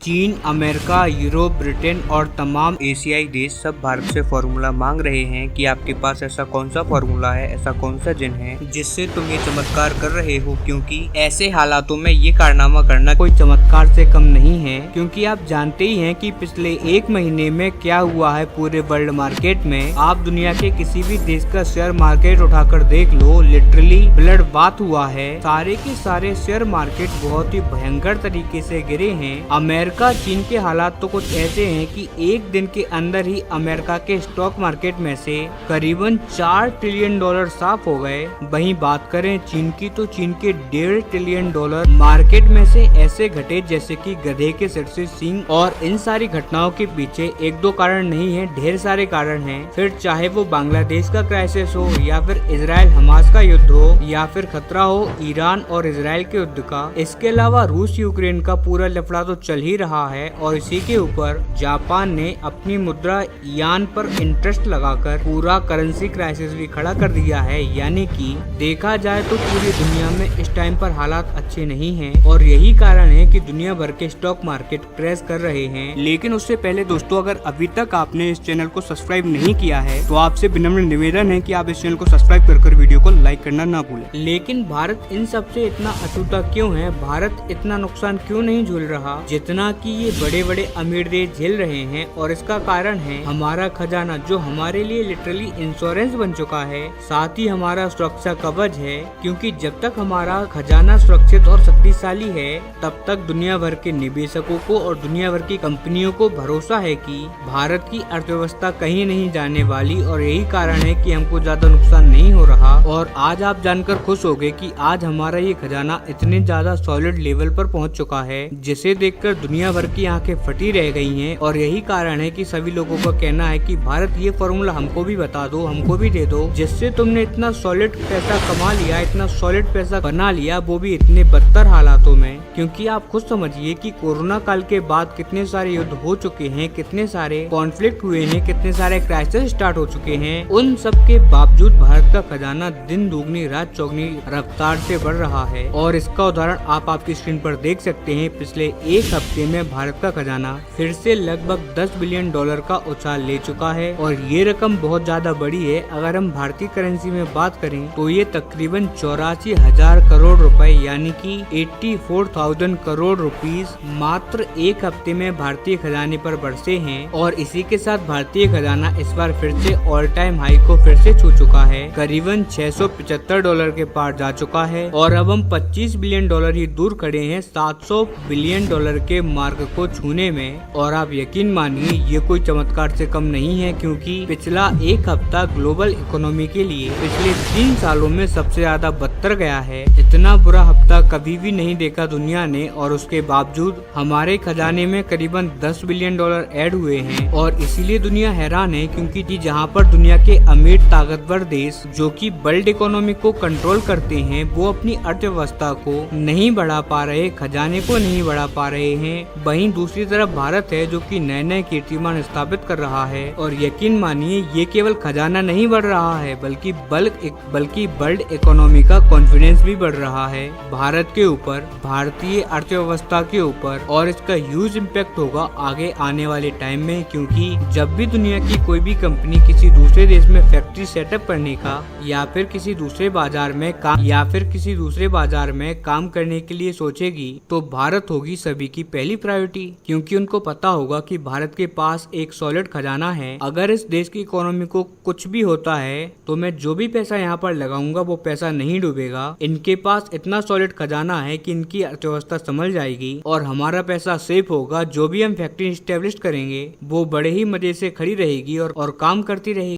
चीन, America, Europe, Britain और तमाम एशियाई देश सब भारत से फॉर्मूला मांग रहे हैं कि आपके पास ऐसा कौन सा फॉर्मूला है, ऐसा कौन सा जिन है जिससे तुम ये चमत्कार कर रहे हो। क्योंकि ऐसे हालातों में ये कारनामा करना कोई चमत्कार से कम नहीं है। क्योंकि आप जानते ही हैं कि पिछले एक महीने में क्या हुआ है पूरे वर्ल्ड मार्केट में। आप दुनिया के किसी भी देश का शेयर मार्केट उठाकर देख लो, लिटरली ब्लड बात हुआ है। सारे के सारे शेयर मार्केट बहुत ही भयंकर तरीके से गिरे हैं। अमेरिका, चीन के हालात तो कुछ ऐसे हैं कि एक दिन के अंदर ही अमेरिका के स्टॉक मार्केट में से करीबन $4 ट्रिलियन साफ हो गए। वहीं बात करें चीन की तो चीन के $1.5 ट्रिलियन मार्केट में से ऐसे घटे जैसे कि गधे के सिर से सींग। और इन सारी घटनाओं के पीछे एक दो कारण नहीं है, ढेर सारे कारण हैं। फिर चाहे वो बांग्लादेश का क्राइसिस हो या फिर इजराइल हमास का युद्ध हो या फिर खतरा हो ईरान और इजराइल के युद्ध का। इसके अलावा रूस यूक्रेन का पूरा लफड़ा तो चल ही रहा है और इसी के ऊपर जापान ने अपनी मुद्रा यान पर इंटरेस्ट लगाकर पूरा करेंसी क्राइसिस भी खड़ा कर दिया है। यानी कि देखा जाए तो पूरी दुनिया में इस टाइम पर हालात अच्छे नहीं हैं और यही कारण है कि दुनिया भर के स्टॉक मार्केट क्रैश कर रहे हैं। लेकिन उससे पहले दोस्तों, अगर अभी तक आपने इस चैनल को सब्सक्राइब नहीं किया है तो आपसे विनम्र निवेदन है कि आप इस चैनल को सब्सक्राइब कर वीडियो को लाइक करना ना भूलें। लेकिन भारत इन सब से इतना अछूता क्यों है? भारत इतना नुकसान क्यों नहीं झेल रहा जितना कि ये बड़े बड़े अमीर देश झेल रहे हैं? और इसका कारण है हमारा खजाना, जो हमारे लिए लिटरली इंश्योरेंस बन चुका है, साथ ही हमारा सुरक्षा कवच है। क्योंकि जब तक हमारा खजाना सुरक्षित और शक्तिशाली है तब तक दुनिया भर के निवेशकों को और दुनिया भर की कंपनियों को भरोसा है कि भारत की अर्थव्यवस्था कहीं नहीं जाने वाली। और यही कारण है कि हमको ज्यादा नुकसान नहीं हो रहा। और आज आप जानकर खुश होंगे कि आज हमारा ये खजाना इतने ज्यादा सॉलिड लेवल पर पहुंच चुका है जिसे देखकर दुनिया भर की आंखें फटी रह गई हैं। और यही कारण है कि सभी लोगों का कहना है कि भारत ये फॉर्मूला हमको भी बता दो, हमको भी दे दो, जिससे तुमने इतना सॉलिड पैसा कमा लिया, इतना सॉलिड पैसा बना लिया, वो भी इतने बदतर हालातों में। क्योंकि आप खुद समझिए कि कोरोना काल के बाद कितने सारे युद्ध हो चुके हैं, कितने सारे कॉन्फ्लिक्ट हुए हैं, कितने सारे क्राइसिस स्टार्ट हो चुके हैं। उन सब के बावजूद भारत का खजाना दिन दुगनी रात चौगनी रफ्तार से बढ़ रहा है। और इसका उदाहरण आप आपकी स्क्रीन पर देख सकते हैं। पिछले एक हफ्ते में भारत का खजाना फिर से लगभग $10 बिलियन का उछाल ले चुका है। और ये रकम बहुत ज्यादा बड़ी है। अगर हम भारतीय करेंसी में बात करें तो ये तकरीबन 84,000 करोड़ रुपए यानी कि 84,000 करोड़ रुपीस मात्र एक हफ्ते में भारतीय खजाने पर बरसे हैं। और इसी के साथ भारतीय खजाना इस बार फिर से ऑल टाइम हाई को फिर से छू चुका है। करीबन $675 के पार जा चुका है। और अब हम $25 बिलियन ही दूर खड़े हैं $700 बिलियन के मार्क को छूने में। और आप यकीन मानिए ये कोई चमत्कार से कम नहीं है। क्योंकि पिछला एक हफ्ता ग्लोबल इकोनॉमी के लिए पिछले 3 सालों में सबसे ज्यादा बदतर गया है। इतना बुरा हफ्ता कभी भी नहीं देखा दुनिया ने। और उसके बावजूद हमारे खजाने में करीबन $10 बिलियन ऐड हुए हैं। और इसीलिए दुनिया हैरान है। क्योंकि जहाँ पर दुनिया के अमीर ताकतवर देश जो कि वर्ल्ड इकोनॉमी को कंट्रोल करते हैं वो अपनी अर्थव्यवस्था को नहीं बढ़ा पा रहे, खजाने को नहीं बढ़ा पा रहे हैं, वहीं दूसरी तरफ भारत है जो कि नए नए कीर्तिमान स्थापित कर रहा है। और यकीन मानिए ये केवल खजाना नहीं बढ़ रहा है बल्कि वर्ल्ड इकोनॉमी का कॉन्फिडेंस भी बढ़ रहा है भारत के ऊपर, भारतीय अर्थव्यवस्था के ऊपर। और इसका ह्यूज इम्पैक्ट होगा आगे आने वाले टाइम में। क्योंकि जब भी दुनिया की कोई भी कंपनी किसी दूसरे देश में फैक्ट्री सेटअप करने का या फिर किसी दूसरे बाजार में काम करने के लिए सोचेगी तो भारत होगी सभी की पहली प्रायोरिटी। क्योंकि उनको पता होगा कि भारत के पास एक सॉलिड खजाना है। अगर इस देश की इकोनॉमी को कुछ भी होता है तो मैं जो भी पैसा यहाँ पर लगाऊंगा वो पैसा नहीं डूबेगा। इनके पास इतना सॉलिड खजाना है कि इनकी अर्थव्यवस्था संभल जाएगी और हमारा पैसा सेफ होगा। जो भी हम फैक्ट्री स्टैब्लिश करेंगे वो बड़े ही मजे से खड़ी रहेगी और काम करती रहेगी।